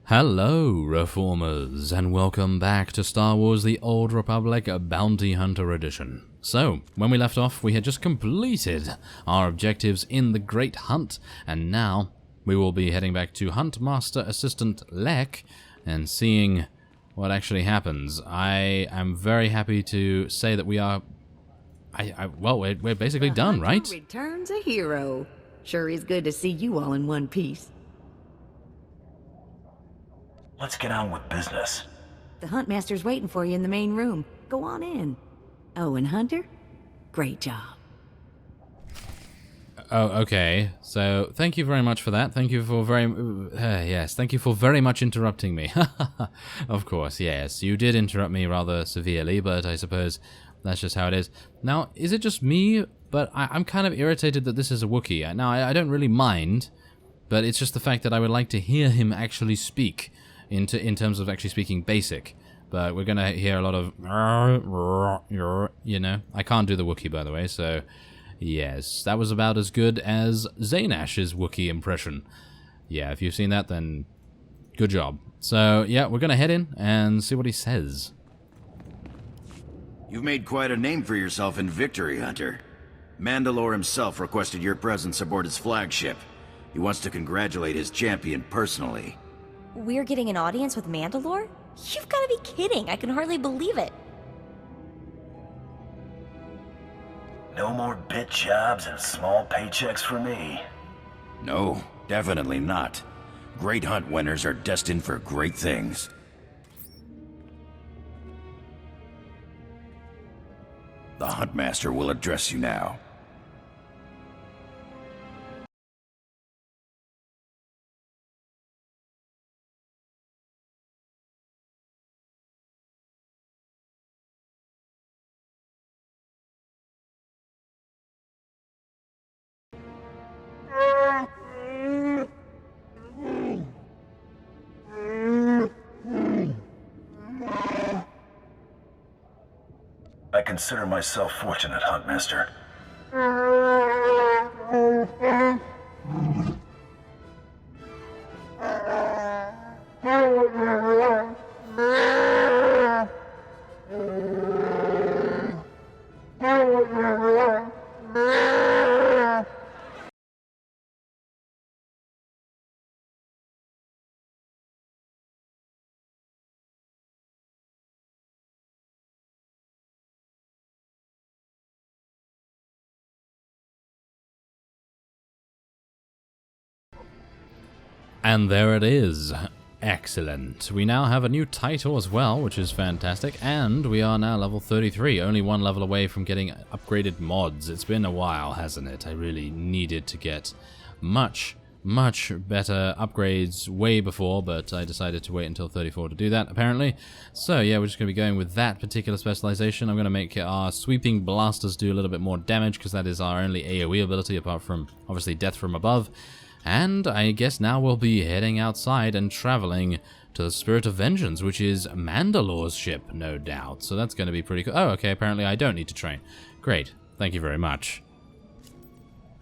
Hello, Reformers, and welcome back to Star Wars The Old Republic Bounty Hunter Edition. So, when we left off, we had just completed our objectives in the Great Hunt, and now we will be heading back to Hunt Master Assistant Lek and seeing what actually happens. I am very happy to say that we are... well, we're basically done, right? Returns a hero. Sure is good to see you all in one piece. Let's get on with business. The Huntmaster's waiting for you in the main room. Go on in. Oh, and Hunter? Great job. Oh, okay. So, thank you very much for that. Thank you for yes, thank you for very much interrupting me. Of course, yes. You did interrupt me rather severely, but I suppose that's just how it is. Now, is it just me? But I'm kind of irritated that this is a Wookiee. Now, I don't really mind, but it's just the fact that I would like to hear him actually speak. In terms of actually speaking basic, but we're gonna hear a lot of, you know. I can't do the Wookiee, by the way, so yes, that was about as good as Zaynash's Wookiee impression. Yeah, if you've seen that, then good job. So yeah, we're gonna head in and see what he says. You've made quite a name for yourself in victory, Hunter. Mandalore himself requested your presence aboard his flagship. He wants to congratulate his champion personally. We're getting an audience with Mandalore? You've got to be kidding. I can hardly believe it. No more bit jobs and small paychecks for me. No, definitely not. Great Hunt winners are destined for great things. The Huntmaster will address you now. I consider myself fortunate, Huntmaster. And there it is. Excellent. We now have a new title as well, which is fantastic, and we are now level 33, only one level away from getting upgraded mods. It's been a while, hasn't it? I really needed to get much better upgrades way before, but I decided to wait until 34 to do that, apparently. So yeah, we're just going to be going with that particular specialization. I'm going to make our sweeping blasters do a little bit more damage, because that is our only AoE ability, apart from, obviously, death from above. And I guess now we'll be heading outside and traveling to the Spirit of Vengeance, which is Mandalore's ship, no doubt. So that's going to be pretty cool. Oh, okay, apparently I don't need to train. Great, thank you very much.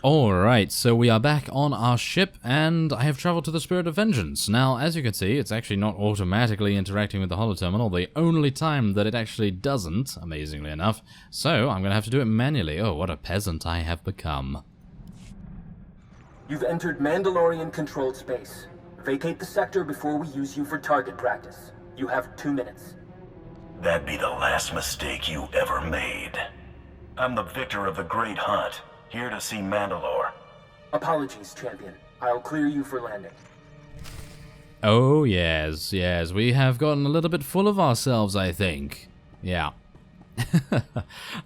Alright, so we are back on our ship, and I have traveled to the Spirit of Vengeance. Now, as you can see, it's actually not automatically interacting with the holoterminal, the only time that it actually doesn't, amazingly enough. So, I'm going to have to do it manually. Oh, what a peasant I have become. You've entered Mandalorian-controlled space. Vacate the sector before we use you for target practice. You have 2 minutes. That'd be the last mistake you ever made. I'm the victor of the Great Hunt, here to see Mandalore. Apologies, champion. I'll clear you for landing. Oh, yes, we have gotten a little bit full of ourselves, I think. Yeah.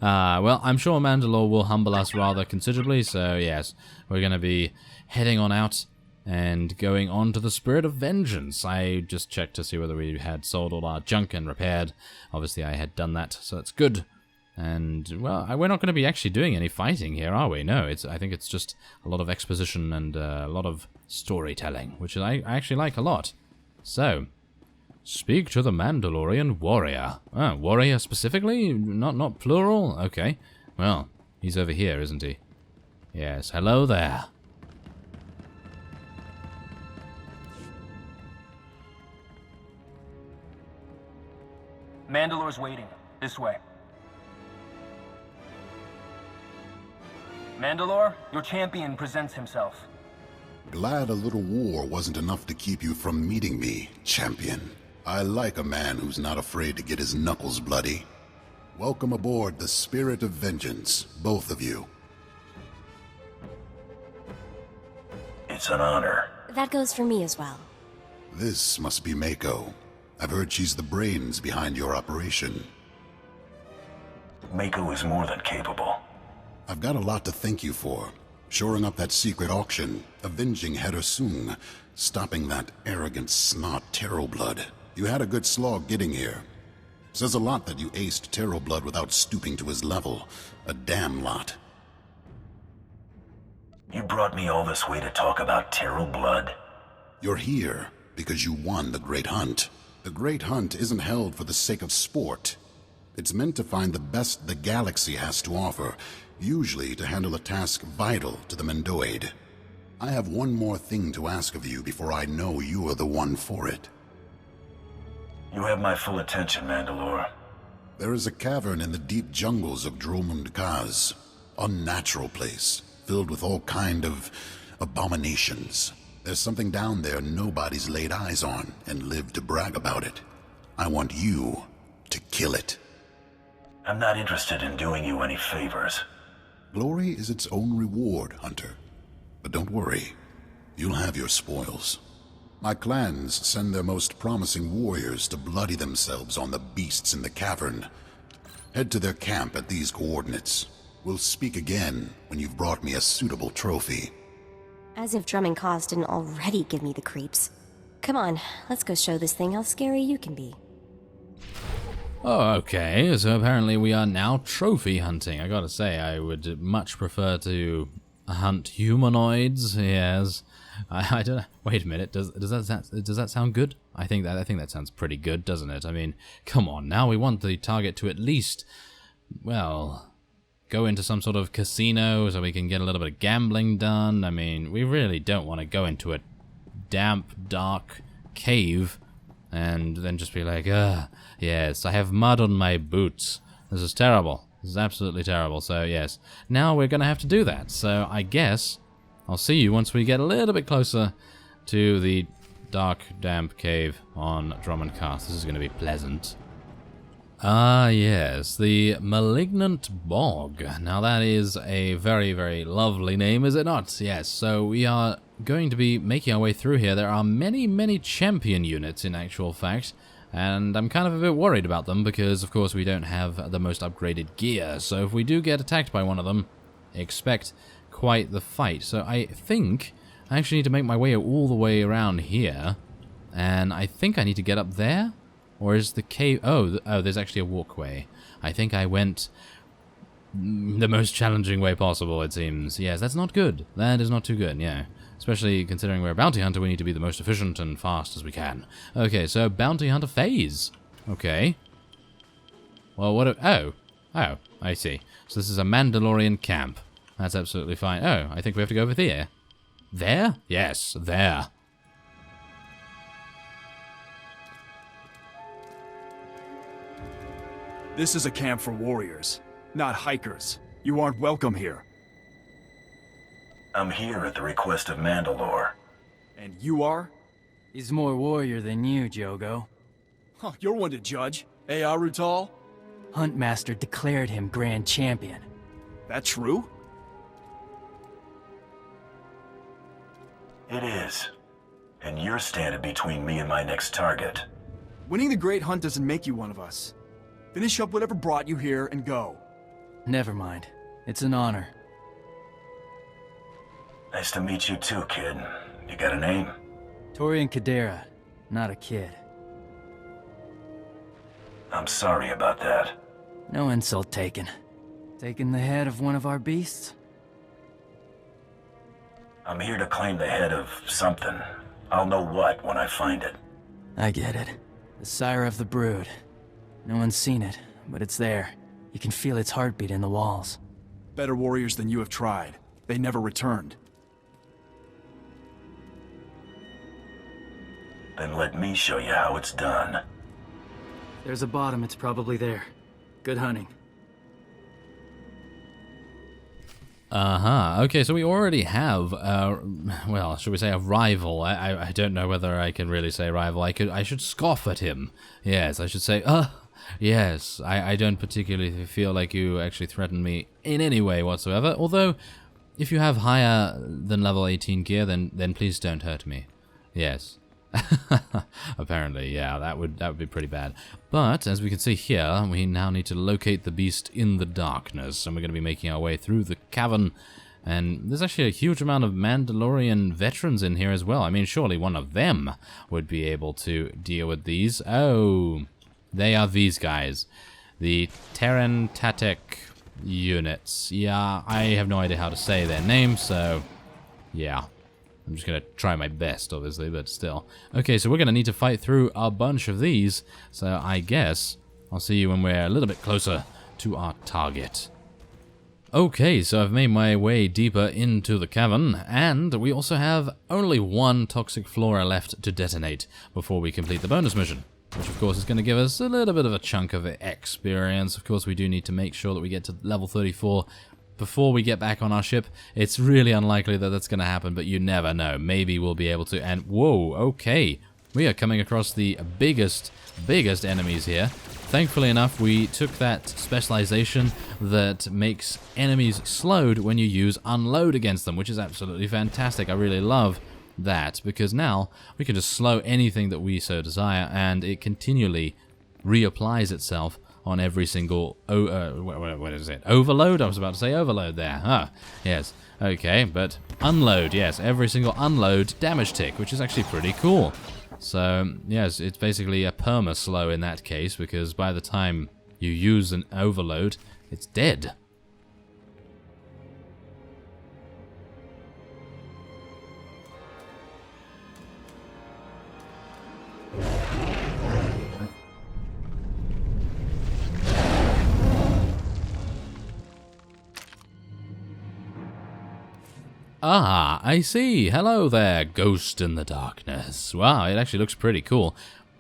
Well, I'm sure Mandalore will humble us rather considerably, so yes, we're going to be heading on out and going on to the Spirit of Vengeance. I just checked to see whether we had sold all our junk and repaired. Obviously, I had done that, so that's good. And, well, we're not going to be actually doing any fighting here, are we? No, I think it's just a lot of exposition and a lot of storytelling, which I actually like a lot. So, speak to the Mandalorian warrior. Warrior specifically? Not plural? Okay. Well, he's over here, isn't he? Yes, hello there. Mandalore's waiting. This way. Mandalore, your champion presents himself. Glad a little war wasn't enough to keep you from meeting me, champion. I like a man who's not afraid to get his knuckles bloody. Welcome aboard the Spirit of Vengeance, both of you. It's an honor. That goes for me as well. This must be Mako. I've heard she's the brains behind your operation. Mako is more than capable. I've got a lot to thank you for. Shoring up that secret auction, avenging Header Sung, stopping that arrogant snot Terroblood. You had a good slog getting here. Says a lot that you aced Terroblood without stooping to his level. A damn lot. You brought me all this way to talk about Terroblood? You're here because you won the Great Hunt. The Great Hunt isn't held for the sake of sport. It's meant to find the best the galaxy has to offer, usually to handle a task vital to the Mendoid. I have one more thing to ask of you before I know you are the one for it. You have my full attention, Mandalore. There is a cavern in the deep jungles of Dromund Kaz. Unnatural place, filled with all kind of abominations. There's something down there nobody's laid eyes on and lived to brag about it. I want you to kill it. I'm not interested in doing you any favors. Glory is its own reward, Hunter. But don't worry, you'll have your spoils. My clans send their most promising warriors to bloody themselves on the beasts in the cavern. Head to their camp at these coordinates. We'll speak again when you've brought me a suitable trophy. As if drumming Cause didn't already give me the creeps. Come on, let's go show this thing how scary you can be. Oh, okay, so apparently we are now trophy hunting. I gotta say, I would much prefer to hunt humanoids, yes. I don't know. Wait a minute, does that sound good? I think that sounds pretty good, doesn't it? I mean, come on, now we want the target to at least, well, go into some sort of casino so we can get a little bit of gambling done. I mean, we really don't want to go into a damp, dark cave and then just be like, yes, I have mud on my boots. This is terrible. This is absolutely terrible. So, yes, now we're going to have to do that. So, I guess I'll see you once we get a little bit closer to the dark, damp cave on Drummond Cast. This is going to be pleasant. Ah, yes, the Malignant Bog. Now, that is a very, very lovely name, is it not? Yes, so we are going to be making our way through here. There are many, many champion units, in actual fact, and I'm kind of a bit worried about them because, of course, we don't have the most upgraded gear. So if we do get attacked by one of them, expect quite the fight. So I think I actually need to make my way all the way around here, and I think I need to get up there. Or is the cave... Oh, there's actually a walkway. I think I went the most challenging way possible, it seems. Yes, that's not good. That is not too good, yeah. Especially considering we're a bounty hunter, we need to be the most efficient and fast as we can. Okay, so bounty hunter phase. Okay. Well, what... Oh, I see. So this is a Mandalorian camp. That's absolutely fine. Oh, I think we have to go over there. There? Yes, there. This is a camp for warriors, not hikers. You aren't welcome here. I'm here at the request of Mandalore. And you are? He's more warrior than you, Jogo. Huh, you're one to judge. Eh, Arutal? Huntmaster declared him Grand Champion. That true? It is. And you're standing between me and my next target. Winning the Great Hunt doesn't make you one of us. Finish up whatever brought you here and go. Never mind. It's an honor. Nice to meet you too, kid. You got a name? Torian Kadera, not a kid. I'm sorry about that. No insult taken. Taking the head of one of our beasts? I'm here to claim the head of something. I'll know what when I find it. I get it. The sire of the brood. No one's seen it, but it's there. You can feel its heartbeat in the walls. Better warriors than you have tried. They never returned. Then let me show you how it's done. There's a bottom, it's probably there. Good hunting. Okay, so we already have, well, should we say a rival? I don't know whether I can really say rival. I should scoff at him. Yes, I should say, yes, I don't particularly feel like you actually threaten me in any way whatsoever. Although, if you have higher than level 18 gear, then please don't hurt me. Yes. Apparently, yeah, that would be pretty bad. But as we can see here, we now need to locate the beast in the darkness, and we're going to be making our way through the cavern. And there's actually a huge amount of Mandalorian veterans in here as well. I mean, surely one of them would be able to deal with these. Oh, they are these guys, the Terran Tatek units. Yeah, I have no idea how to say their name, so yeah. I'm just going to try my best, obviously, but still. Okay, so we're going to need to fight through a bunch of these, so I guess I'll see you when we're a little bit closer to our target. Okay, so I've made my way deeper into the cavern, and we also have only one toxic flora left to detonate before we complete the bonus mission, which of course is going to give us a little bit of a chunk of experience. Of course, we do need to make sure that we get to level 34 before we get back on our ship. It's really unlikely that that's going to happen, but you never know. Maybe we'll be able to. And whoa, okay. We are coming across the biggest enemies here. Thankfully enough, we took that specialization that makes enemies slowed when you use unload against them, which is absolutely fantastic. I really love that, because now we can just slow anything that we so desire, and it continually reapplies itself on every single, what is it? Overload? I was about to say overload there. Ah, yes. Okay, but unload, yes. Every single unload damage tick, which is actually pretty cool. So, yes, it's basically a perma-slow in that case, because by the time you use an overload, it's dead. Ah, I see. Hello there, Ghost in the Darkness. Wow, it actually looks pretty cool.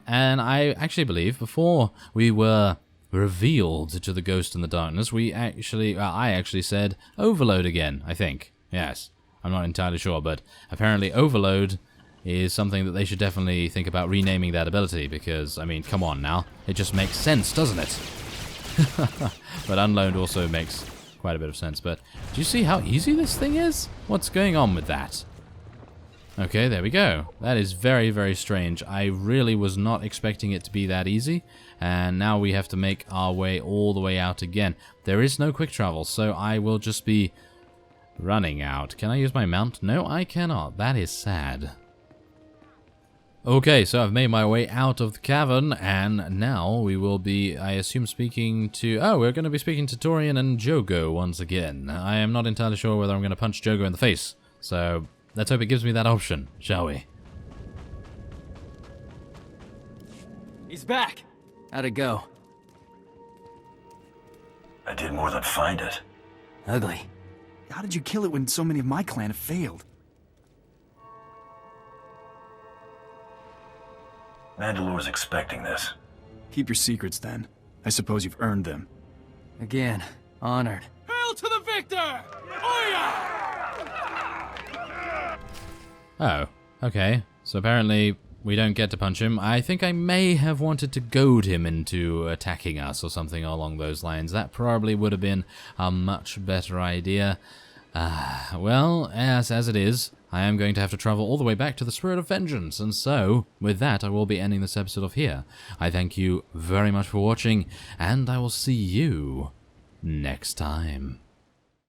And I actually believe before we were revealed to the Ghost in the Darkness, I actually said Overload again, I think. Yes, I'm not entirely sure, but apparently Overload is something that they should definitely think about renaming that ability, because, I mean, come on now. It just makes sense, doesn't it? But Unload also makes quite a bit of sense. But do you see how easy this thing is? What's going on with that? Okay, there we go. That is very, very strange. I really was not expecting it to be that easy, and now we have to make our way all the way out again. There is no quick travel, so I will just be running out. Can I use my mount? No, I cannot. That is sad. Okay, so I've made my way out of the cavern, and now we will be, I assume, speaking to... Oh, we're going to be speaking to Torian and Jogo once again. I am not entirely sure whether I'm going to punch Jogo in the face, so let's hope it gives me that option, shall we? He's back! How'd it go? I did more than find it. Ugly. How did you kill it when so many of my clan have failed? Mandalore's expecting this. Keep your secrets, then. I suppose you've earned them. Again, honored. Hail to the victor! Oh, okay. So apparently we don't get to punch him. I think I may have wanted to goad him into attacking us or something along those lines. That probably would have been a much better idea. Well, as it is, I am going to have to travel all the way back to the Spirit of Vengeance, and so, with that, I will be ending this episode off here. I thank you very much for watching, and I will see you next time.